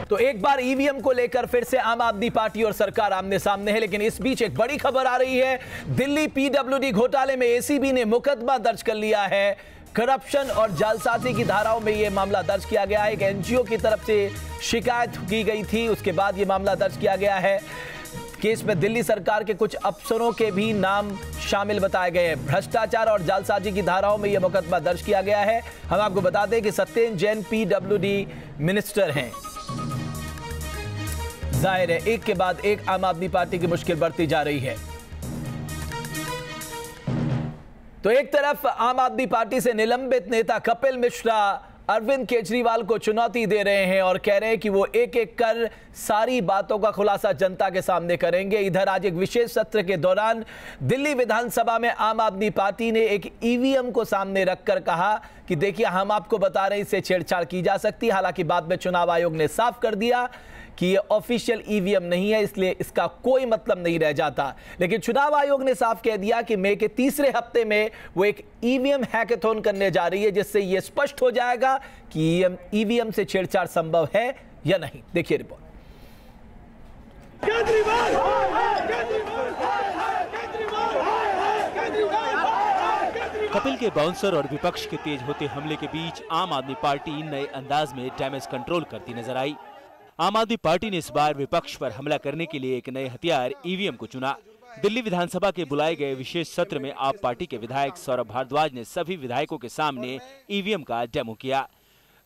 तो एक बार ईवीएम को लेकर फिर से आम आदमी पार्टी और सरकार आमने सामने है, लेकिन इस बीच एक बड़ी खबर आ रही है। दिल्ली पीडब्ल्यूडी घोटाले में एसीबी ने मुकदमा दर्ज कर लिया है। करप्शन और जालसाजी की धाराओं में यह मामला दर्ज किया गया है। एक एनजीओ की तरफ से शिकायत की गई थी, उसके बाद यह मामला दर्ज किया गया है। केस में दिल्ली सरकार के कुछ अफसरों के भी नाम शामिल बताए गए हैं। भ्रष्टाचार और जालसाजी की धाराओं में यह मुकदमा दर्ज किया गया है। हम आपको बता दें कि सत्येंद्र जैन पीडब्ल्यूडी मिनिस्टर हैं। जाहिर है एक के बाद एक आम आदमी पार्टी की मुश्किल बढ़ती जा रही है। तो एक तरफ आम आदमी पार्टी से निलंबित नेता कपिल मिश्रा अरविंद केजरीवाल को चुनौती दे रहे हैं और कह रहे हैं कि वो एक एक कर सारी बातों का खुलासा जनता के सामने करेंगे। इधर आज एक विशेष सत्र के दौरान दिल्ली विधानसभा में आम आदमी पार्टी ने एक ईवीएम को सामने रखकर कहा कि देखिए हम आपको बता रहे हैं इससे छेड़छाड़ की जा सकती है। हालांकि बाद में चुनाव आयोग ने साफ कर दिया कि ये ऑफिशियल ईवीएम नहीं है, इसलिए इसका कोई मतलब नहीं रह जाता। लेकिन चुनाव आयोग ने साफ कह दिया कि मई के तीसरे हफ्ते में वो एक ईवीएम हैकेथॉन करने जा रही है, जिससे ये स्पष्ट हो जाएगा कि ईवीएम से छेड़छाड़ संभव है या नहीं। देखिए रिपोर्ट। कपिल के बाउंसर और विपक्ष के तेज होते हमले के बीच आम आदमी पार्टी नए अंदाज में डैमेज कंट्रोल करती नजर आई। आम आदमी पार्टी ने इस बार विपक्ष पर हमला करने के लिए एक नए हथियार ईवीएम को चुना। दिल्ली विधानसभा के बुलाए गए विशेष सत्र में आप पार्टी के विधायक सौरभ भारद्वाज ने सभी विधायकों के सामने ईवीएम का डेमो किया।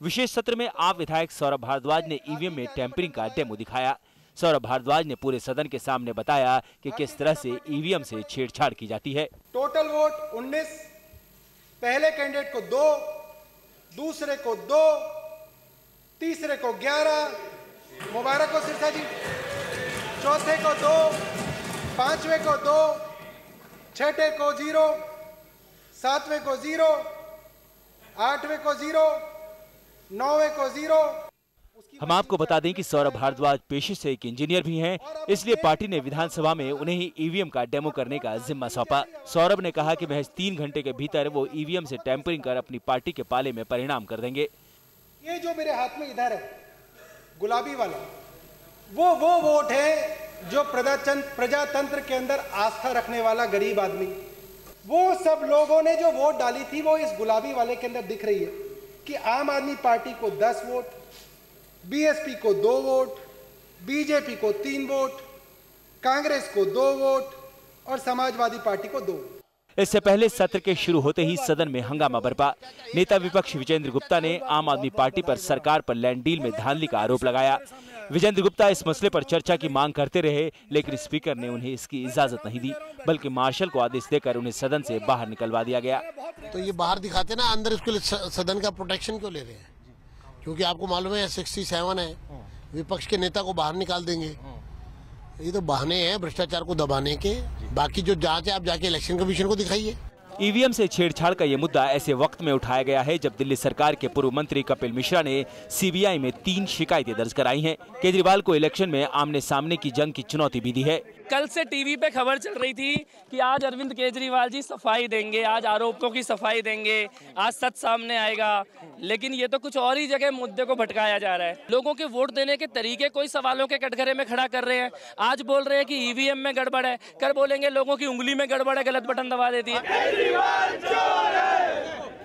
विशेष सत्र में आप विधायक सौरभ भारद्वाज ने ईवीएम में टेम्परिंग का डेमो दिखाया। सौरभ भारद्वाज ने पूरे सदन के सामने बताया कि किस तरह से ईवीएम से छेड़छाड़ की जाती है। टोटल वोट 19, पहले कैंडिडेट को 2, दूसरे को 2, तीसरे को 11, मुबारक हो सिरसा जी, चौथे को 2, पांचवें को 2, छठे को 0, सातवें को 0, आठवें को 0, नौवें को 0। हम आपको बता दें कि सौरभ भारद्वाज पेशे से एक इंजीनियर भी हैं, इसलिए पार्टी ने विधानसभा में उन्हें ही ईवीएम का डेमो करने का जिम्मा सौंपा। सौरभ ने कहा कि महज 3 घंटे के भीतर वो ईवीएम से टेम्परिंग कर अपनी पार्टी के पाले में परिणाम कर देंगे। ये जो मेरे हाथ में इधर है गुलाबी वाला, वो वोट है जो प्रजातंत्र के अंदर आस्था रखने वाला गरीब आदमी, वो सब लोगों ने जो वोट डाली थी वो इस गुलाबी वाले के अंदर दिख रही है कि आम आदमी पार्टी को 10 वोट, बीएसपी को 2 वोट, बीजेपी को 3 वोट, कांग्रेस को 2 वोट और समाजवादी पार्टी को 2 वोट। इससे पहले सत्र के शुरू होते ही सदन में हंगामा बरपा। नेता विपक्ष विजेंद्र गुप्ता ने आम आदमी पार्टी पर सरकार पर लैंड डील में धांधली का आरोप लगाया। विजेंद्र गुप्ता इस मसले पर चर्चा की मांग करते रहे, लेकिन स्पीकर ने उन्हें इसकी इजाजत नहीं दी, बल्कि मार्शल को आदेश देकर उन्हें सदन से बाहर निकलवा दिया गया। तो ये बाहर दिखाते ना, अंदर इसके लिए सदन का प्रोटेक्शन क्यों ले रहे हैं? क्योंकि आपको मालूम है 67 है, विपक्ष के नेता को बाहर निकाल देंगे। ये तो बहाने हैं भ्रष्टाचार को दबाने के। बाकी जो जांच है आप जाके इलेक्शन कमीशन को दिखाइए। ईवीएम से छेड़छाड़ का ये मुद्दा ऐसे वक्त में उठाया गया है जब दिल्ली सरकार के पूर्व मंत्री कपिल मिश्रा ने सीबीआई में 3 शिकायतें दर्ज कराई हैं। केजरीवाल को इलेक्शन में आमने सामने की जंग की चुनौती भी दी है। कल से टीवी पे खबर चल रही थी कि आज अरविंद केजरीवाल जी सफाई देंगे, आज आरोपों की सफाई देंगे, आज सच सामने आएगा, लेकिन ये तो कुछ और ही जगह मुद्दे को भटकाया जा रहा है। लोगों के वोट देने के तरीके कोई सवालों के कटघरे में खड़ा कर रहे हैं। आज बोल रहे हैं कि ईवीएम में गड़बड़ है, कल बोलेंगे लोगों की उंगली में गड़बड़ है, गलत बटन दबा देती है।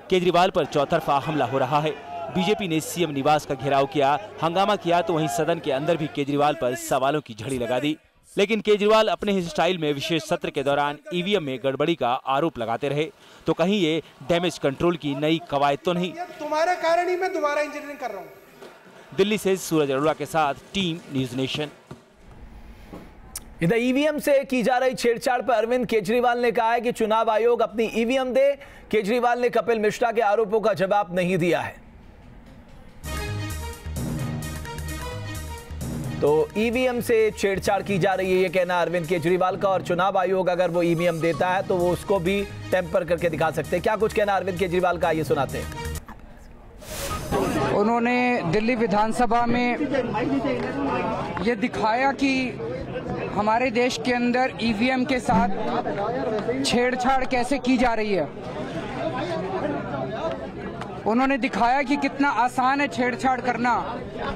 केजरीवाल पर चौतरफा हमला हो रहा है। बीजेपी ने सीएम निवास का घेराव किया, हंगामा किया, तो वहीं सदन के अंदर भी केजरीवाल पर सवालों की झड़ी लगा दी। लेकिन केजरीवाल अपने ही स्टाइल में विशेष सत्र के दौरान ईवीएम में गड़बड़ी का आरोप लगाते रहे। तो कहीं ये डैमेज कंट्रोल की नई कवायद तो नहीं? तुम्हारे कारण ही मैं दोबारा इंजीनियरिंग कर रहा हूँ। दिल्ली से सूरज अरोड़ा के साथ टीम न्यूज नेशन। इधर ईवीएम से की जा रही छेड़छाड़ पर अरविंद केजरीवाल ने कहा है कि चुनाव आयोग अपनी ईवीएम दे। केजरीवाल ने कपिल मिश्रा के आरोपों का जवाब नहीं दिया है। तो ईवीएम से छेड़छाड़ की जा रही है, ये कहना अरविंद केजरीवाल का, और चुनाव आयोग अगर वो ईवीएम देता है तो वो उसको भी टेम्पर करके दिखा सकते हैं। क्या कुछ कहना अरविंद केजरीवाल का, ये सुनाते हैं। उन्होंने दिल्ली विधानसभा में ये दिखाया कि हमारे देश के अंदर ईवीएम के साथ छेड़छाड़ कैसे की जा रही है। उन्होंने दिखाया कि कितना आसान है छेड़छाड़ करना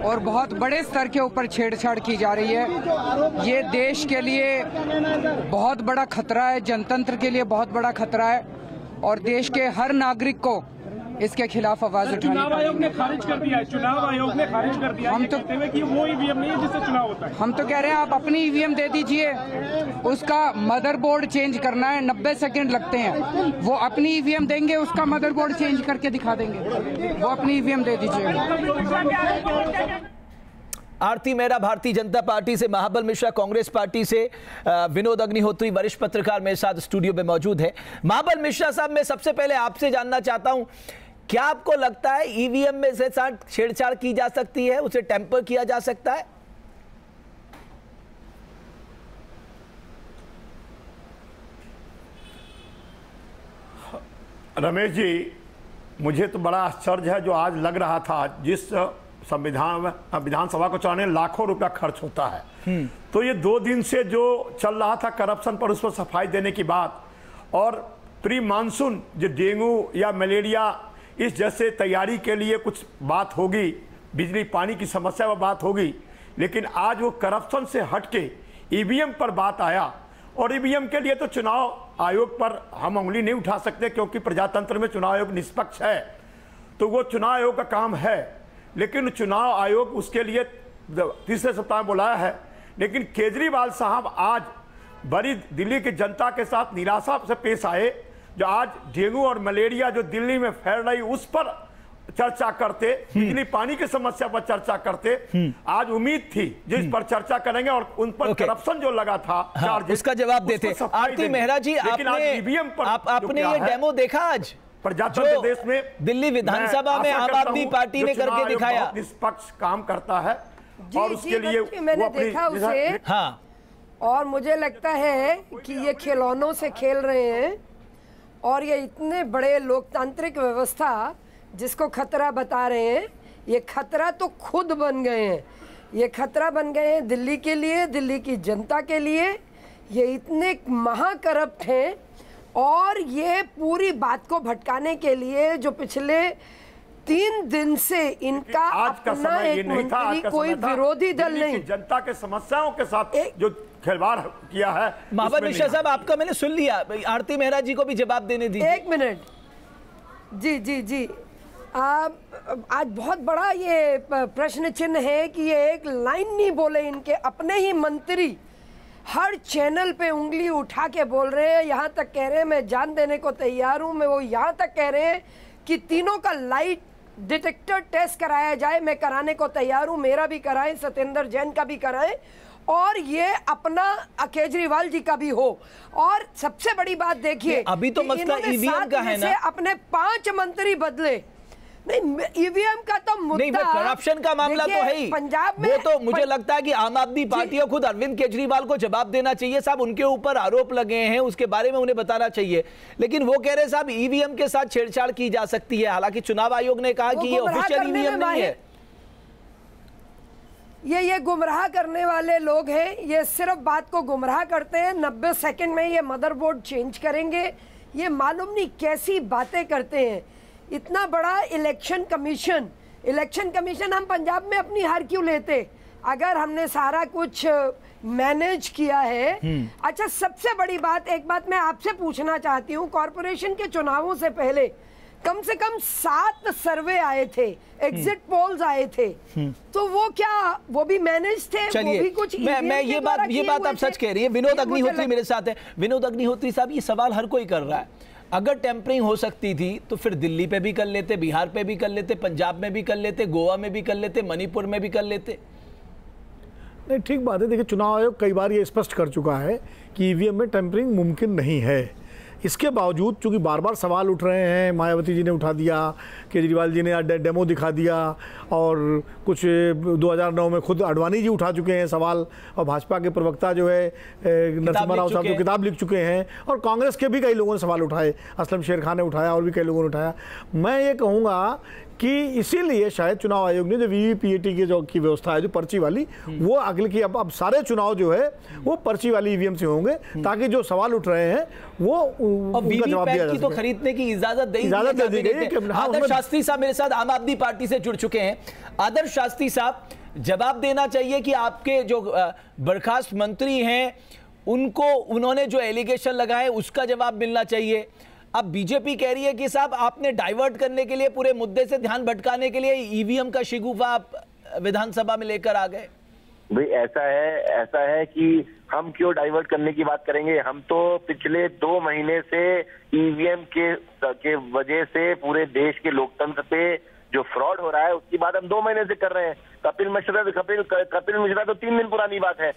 और बहुत बड़े स्तर के ऊपर छेड़छाड़ की जा रही है। ये देश के लिए बहुत बड़ा खतरा है, जनतंत्र के लिए बहुत बड़ा खतरा है और देश के हर नागरिक को इसके खिलाफ आवाज उठानी। चुनाव आयोग ने खारिज कर दिया है, चुनाव आयोग ने खारिज कर दिया हम तो कहते हुए कि वो ईवीएम नहीं है जिससे चुनाव होता है। हम तो कह रहे हैं आप अपनी ईवीएम दे दीजिए, उसका मदरबोर्ड चेंज करना है, 90 सेकंड लगते हैं। वो अपनी ईवीएम देंगे, उसका मदरबोर्ड चेंज करके दिखा देंगे। वो अपनी ईवीएम दे दीजिए। आरती मेहरा भारतीय जनता पार्टी से, महाबल मिश्रा कांग्रेस पार्टी से, विनोद अग्निहोत्री वरिष्ठ पत्रकार मेरे साथ स्टूडियो में मौजूद है। महाबल मिश्रा साहब, मैं सबसे पहले आपसे जानना चाहता हूं, क्या आपको लगता है ईवीएम में से छेड़छाड़ की जा सकती है, उसे टेम्पर किया जा सकता है? रमेश जी, मुझे तो बड़ा आश्चर्य है जो आज लग रहा था, जिस विधानसभा को चलाने लाखों रुपया खर्च होता है, तो ये 2 दिन से जो चल रहा था करप्शन पर, उस पर सफाई देने की बात, और प्री मानसून जो डेंगू या मलेरिया इस जैसे तैयारी के लिए कुछ बात होगी, बिजली पानी की समस्या पर बात होगी, लेकिन आज वो करप्शन से हटके ईवीएम पर बात आया। और ईवीएम के लिए तो चुनाव आयोग पर हम उंगली नहीं उठा सकते, क्योंकि प्रजातंत्र में चुनाव आयोग निष्पक्ष है, तो वो चुनाव आयोग का काम है। लेकिन चुनाव आयोग उसके लिए तीसरे सप्ताह में बुलाया है। लेकिन केजरीवाल साहब आज बड़ी दिल्ली की जनता के साथ निराशा से पेश आए, जो आज डेंगू और मलेरिया जो दिल्ली में फैल रही उस पर चर्चा करते, बिजली पानी की समस्या पर चर्चा करते। आज उम्मीद थी जिस पर चर्चा करेंगे और उन पर करप्शन जो लगा था, उसका जवाब देते। आरती मेहरा जी, आपने ये डेमो देखा आज प्रजातंत्र देश में, दिल्ली विधानसभा में आम आदमी पार्टी ने करके दिखाया, निष्पक्ष काम करता है और उसके लिए मैंने देखा उसे। हाँ, और मुझे लगता है कि ये खिलौनों से खेल रहे हैं और ये इतने बड़े लोकतांत्रिक व्यवस्था जिसको खतरा बता रहे हैं, ये खतरा तो खुद बन गए हैं। ये खतरा बन गए हैं दिल्ली के लिए, दिल्ली की जनता के लिए। ये इतने महाकरप्ट हैं और ये पूरी बात को भटकाने के लिए जो पिछले 3 दिन से इनका अपना एक मंत्री, कोई विरोधी दल नहीं, जनता के समस्याओं के साथ जो खिलवाड़ किया है। महाबल मिश्रा साहब, आपका मैंने सुन लिया, आरती मेहरा जी को भी जवाब देने दीजिए। 1 मिनट। जी जी जी, आज बहुत बड़ा ये प्रश्न चिन्ह है कि ये एक लाइन नहीं बोले इनके अपने ही मंत्री, हर चैनल पे उंगली उठा के बोल रहे हैं, यहाँ तक कह रहे हैं मैं जान देने को तैयार हूँ। मैं वो यहाँ तक कह रहे हैं कि तीनों का लाइट डिटेक्टर टेस्ट कराया जाए, मैं कराने को तैयार हूँ, मेरा भी कराएं, सत्येंद्र जैन का भी कराएं और ये अपना केजरीवाल जी का भी हो। और सबसे बड़ी बात देखिए, अभी तो मसला ईवीएम का है ना, अपने 5 मंत्री बदले। नहीं, ईवीएम का तो मुद्दा नहीं, वो करप्शन का मामला तो है ही पंजाब में। वो तो मुझे लगता है कि आम आदमी पार्टी और खुद अरविंद केजरीवाल को जवाब देना चाहिए। साहब, उनके ऊपर आरोप लगे हैं, उसके बारे में उन्हें बताना चाहिए। लेकिन वो कह रहे साहब ईवीएम के साथ छेड़छाड़ की जा सकती है, हालांकि चुनाव आयोग ने कहा कि ये ऑफिशियल ईवीएम नहीं है। ये गुमराह करने वाले लोग हैं, ये सिर्फ बात को गुमराह करते हैं। 90 सेकंड में ये मदरबोर्ड चेंज करेंगे, ये मालूम नहीं कैसी बातें करते हैं। इतना बड़ा इलेक्शन कमीशन हम पंजाब में अपनी हार क्यों लेते अगर हमने सारा कुछ मैनेज किया है। अच्छा, सबसे बड़ी बात, एक बात मैं आपसे पूछना चाहती हूँ, कॉर्पोरेशन के चुनावों से पहले कम से कम 7 सर्वे आए थे, एग्जिट पोल्स आए थे, तो वो क्या वो भी मैनेज थे? चलिए, वो भी कुछ मैं ये बात आप सच कह रही है। विनोद अग्निहोत्री मेरे साथ है। विनोद अग्निहोत्री साहब, ये सवाल हर कोई कर रहा है, अगर टेम्परिंग हो सकती थी तो फिर दिल्ली पे भी कर लेते, बिहार पे भी कर लेते, पंजाब में भी कर लेते, गोवा में भी कर लेते, मणिपुर में भी कर लेते। नहीं, ठीक बात है। देखिए, चुनाव आयोग कई बार ये स्पष्ट कर चुका है कि ईवीएम में टेम्परिंग मुमकिन नहीं है। इसके बावजूद चूंकि बार बार सवाल उठ रहे हैं, मायावती जी ने उठा दिया, केजरीवाल जी ने डेमो दिखा दिया, और कुछ 2009 में खुद अडवाणी जी उठा चुके हैं सवाल, और भाजपा के प्रवक्ता जो है नरसिम्हा राव साहब तो किताब लिख चुके हैं, और कांग्रेस के भी कई लोगों ने सवाल उठाए, असलम शेर खान ने उठाया और भी कई लोगों ने उठाया। मैं ये कहूँगा कि इसीलिए शायद चुनाव आयोग ने जो वीवीपीएटी की व्यवस्था है, जो पर्ची वाली, वो अगले की अब सारे चुनाव जो है वो पर्ची वाली ईवीएम से होंगे, ताकि जो सवाल उठ रहे हैं वो उनका जवाब दिया जा सके। तो खरीदने की इजाजत दे दी गई है। हाँ, उसमें शास्त्री साहब मेरे साथ आम आदमी पार्टी से जुड़ चुके हैं। आदर्श शास्त्री साहब, जवाब देना चाहिए कि आपके जो बर्खास्त मंत्री हैं उनको उन्होंने जो एलिगेशन लगाए उसका जवाब मिलना चाहिए। अब बीजेपी कह रही है कि साहब आपने डाइवर्ट करने के लिए, पूरे मुद्दे से ध्यान भटकाने के लिए ईवीएम का शिगुफा आप विधानसभा में लेकर आ गए। भाई ऐसा है कि हम क्यों डाइवर्ट करने की बात करेंगे। हम तो पिछले 2 महीने से ईवीएम के वजह से पूरे देश के लोकतंत्र पे जो फ्रॉड हो रहा है उसकी बात हम 2 महीने से कर रहे हैं। कपिल मिश्रा तो 3 दिन पुरानी बात है,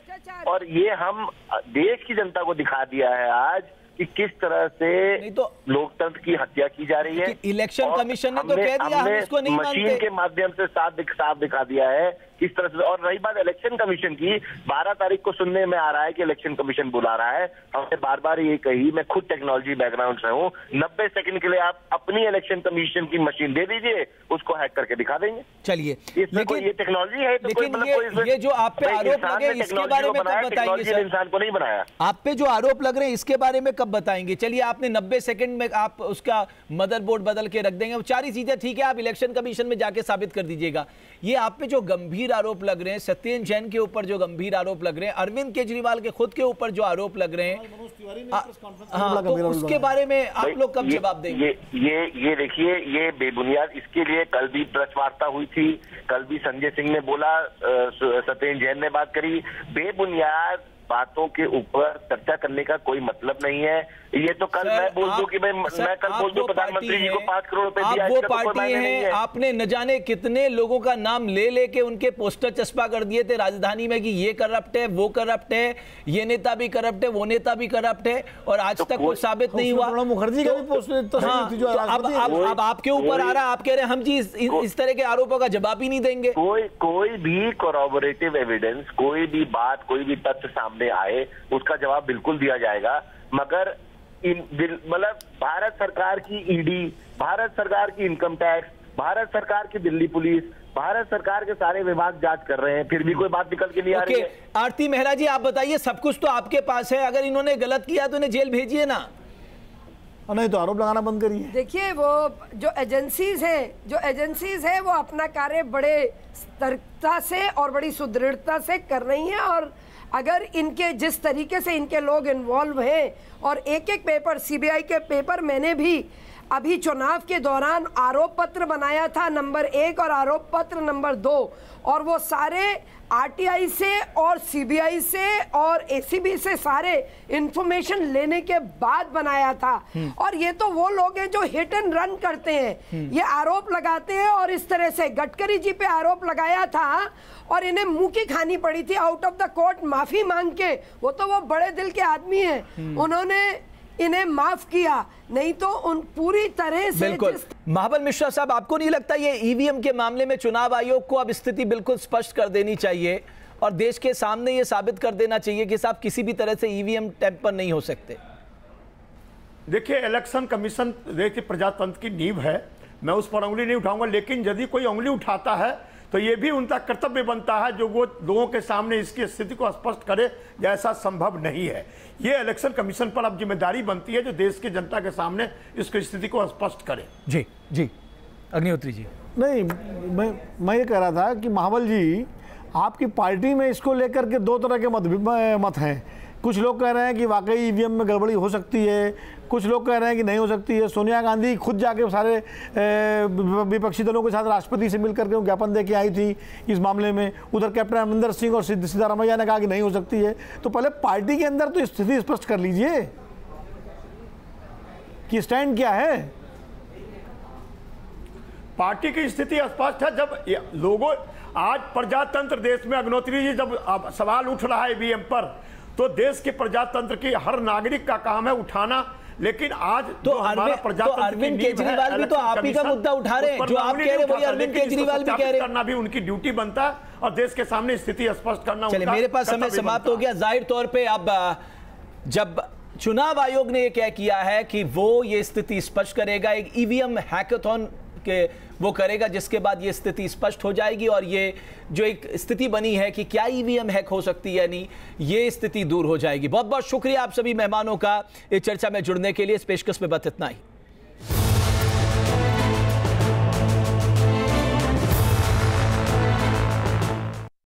और ये हम देश की जनता को दिखा दिया है आज कि किस तरह से तो लोकतंत्र की हत्या की जा रही है। इलेक्शन कमीशन ने तो कह दिया हम इसको नहीं मानते। मशीन के माध्यम से साफ दिखा दिया है किस तरह से। और रही बात इलेक्शन कमीशन की, 12 तारीख को सुनने में आ रहा है कि इलेक्शन कमीशन बुला रहा है। हमने बार बार ये कही, मैं खुद टेक्नोलॉजी बैकग्राउंड से हूँ, 90 सेकंड के लिए आप अपनी इलेक्शन कमीशन की मशीन दे दीजिए, उसको हैक करके दिखा देंगे। चलिए, इसमें कोई ये टेक्नोलॉजी है तो लेकिन ये जो आप पे आरोप लगे इसके बारे में कब बताएंगे सर? इंसान को नहीं बनाया। आप पे जो आरोप लग रहे हैं इसके बारे में कब बताएंगे? चलिए, आपने 90 सेकंड में आप उसका मदरबोर्ड बदल के रख देंगे, वो सारी चीजें ठीक है, आप इलेक्शन कमीशन में जाके साबित कर दीजिएगा। ये आप पे जो गंभीर आरोप लग रहे हैं, सत्येंद्र जैन के ऊपर जो गंभीर आरोप लग रहे हैं, अरविंद केजरीवाल के खुद के ऊपर जो आरोप लग रहे हैं, तो उसके बारे में आप लोग कब जवाब देंगे? ये देखिए, ये बेबुनियाद, इसके लिए कल भी प्रेस वार्ता हुई थी, कल भी संजय सिंह ने बोला, सत्येंद्र जैन ने बात करी। बेबुनियाद बातों के ऊपर चर्चा करने का कोई मतलब नहीं है। ये तो कल मैं बोल दूं कि मैं कल बोल दूं प्रधानमंत्री जी को 5 करोड़ रुपए दिया, वो पार्टी है, आपने न जाने कितने लोगों का नाम ले लेके उनके पोस्टर चस्पा कर दिए थे राजधानी में कि ये करप्ट है, वो करप्ट है, ये नेता भी करप्ट है, वो नेता भी करप्ट है, और आज तक वो साबित नहीं हुआ। मुखर्जी का भी पोस्टर। अब आपके ऊपर आ रहा है, आप कह रहे हैं हम जी इस तरह के आरोपों का जवाब ही नहीं देंगे। कोई भी कोरॉबोरेटिव एविडेंस, कोई भी बात, कोई भी तथ्य सामने आए उसका जवाब बिल्कुल दिया जाएगा। मगर मतलब भारत सरकार की ईडी, भारत सरकार की इनकम टैक्स, भारत सरकार की दिल्ली पुलिस, भारत सरकार के सारे विभाग जांच कर रहे हैं, फिर भी कोई बात निकल के नहीं आ रही है। आरती मेहरा जी, आप बताइए, सब कुछ तो आपके पास है, अगर इन्होंने गलत किया तो इन्हें जेल भेजिए ना, नहीं तो आरोप लगाना बंद करिए। देखिए, वो जो एजेंसीज है वो अपना कार्य बड़े सतर्कता से और बड़ी सुदृढ़ता से कर रही हैं, और अगर इनके जिस तरीके से इनके लोग इन्वॉल्व हैं, और एक पेपर, सीबीआई के पेपर मैंने भी अभी चुनाव के दौरान आरोप पत्र बनाया था नंबर 1 और आरोप पत्र नंबर 2, और वो सारे आरटीआई से और सीबीआई से और एसीबी से सारे इंफॉर्मेशन लेने के बाद बनाया था। और ये तो वो लोग हैं जो हिट एंड रन करते हैं, ये आरोप लगाते हैं, और इस तरह से गडकरी जी पे आरोप लगाया था और इन्हें मुंह की खानी पड़ी थी आउट ऑफ द कोर्ट माफी मांग के। वो बड़े दिल के आदमी हैं, उन्होंने इन्हें माफ किया, नहीं तो उन पूरी तरह से। बिल्कुल। महाबल मिश्रा साहब, आपको नहीं लगता ये ईवीएम के मामले में चुनाव आयोग को अब स्थिति बिल्कुल स्पष्ट कर देनी चाहिए और देश के सामने ये साबित कर देना चाहिए कि साहब किसी भी तरह से ईवीएम टेम्पर नहीं हो सकते? देखिए, इलेक्शन कमीशन देखिए प्रजातंत्र की नींव है, मैं उस पर उंगली नहीं उठाऊंगा, लेकिन यदि कोई उंगली उठाता है तो ये भी उनका कर्तव्य बनता है जो वो लोगों के सामने इसकी स्थिति को स्पष्ट करे, जैसा संभव नहीं है। ये इलेक्शन कमीशन पर अब जिम्मेदारी बनती है जो देश की जनता के सामने इसकी स्थिति को स्पष्ट करे। जी अग्निहोत्री जी। नहीं, मैं ये कह रहा था कि महाबल जी, आपकी पार्टी में इसको लेकर के 2 तरह के मत हैं। कुछ लोग कह रहे हैं कि वाकई ईवीएम में गड़बड़ी हो सकती है, कुछ लोग कह रहे हैं कि नहीं हो सकती है। सोनिया गांधी खुद जाके सारे विपक्षी दलों के साथ राष्ट्रपति से मिलकर के ज्ञापन दे के आई थी इस मामले में। उधर कैप्टन अमरिंदर सिंह और सिद्धारमैया ने कहा कि नहीं हो सकती है। तो पहले पार्टी के अंदर तो स्थिति स्पष्ट कर लीजिए कि स्टैंड क्या है। पार्टी की स्थिति स्पष्ट है। जब लोगों, आज प्रजातंत्र देश में, अग्निहोत्री जी, जब सवाल उठ रहा है ईवीएम पर, तो देश के प्रजातंत्र की हर नागरिक का काम है उठाना। लेकिन आज तो अरविंद केजरीवाल भी तो आप ही का मुद्दा उठा रहे हैं, जो आप कह रहे हैं वही अरविंद केजरीवाल भी कह रहे हैं। करना भी उनकी ड्यूटी बनता है और देश के सामने स्थिति स्पष्ट करना। चलिए, मेरे पास समय समाप्त हो गया। जाहिर तौर पे अब जब चुनाव आयोग ने ये क्या किया है कि वो ये स्थिति स्पष्ट करेगा, एक ईवीएम हैकाथॉन के वो करेगा, जिसके बाद ये स्थिति स्पष्ट हो जाएगी और ये जो एक स्थिति बनी है कि क्या ईवीएम हैक हो सकती है नहीं, ये स्थिति दूर हो जाएगी। बहुत बहुत शुक्रिया आप सभी मेहमानों का इस चर्चा में जुड़ने के लिए। इस पेशकश में बस इतना ही।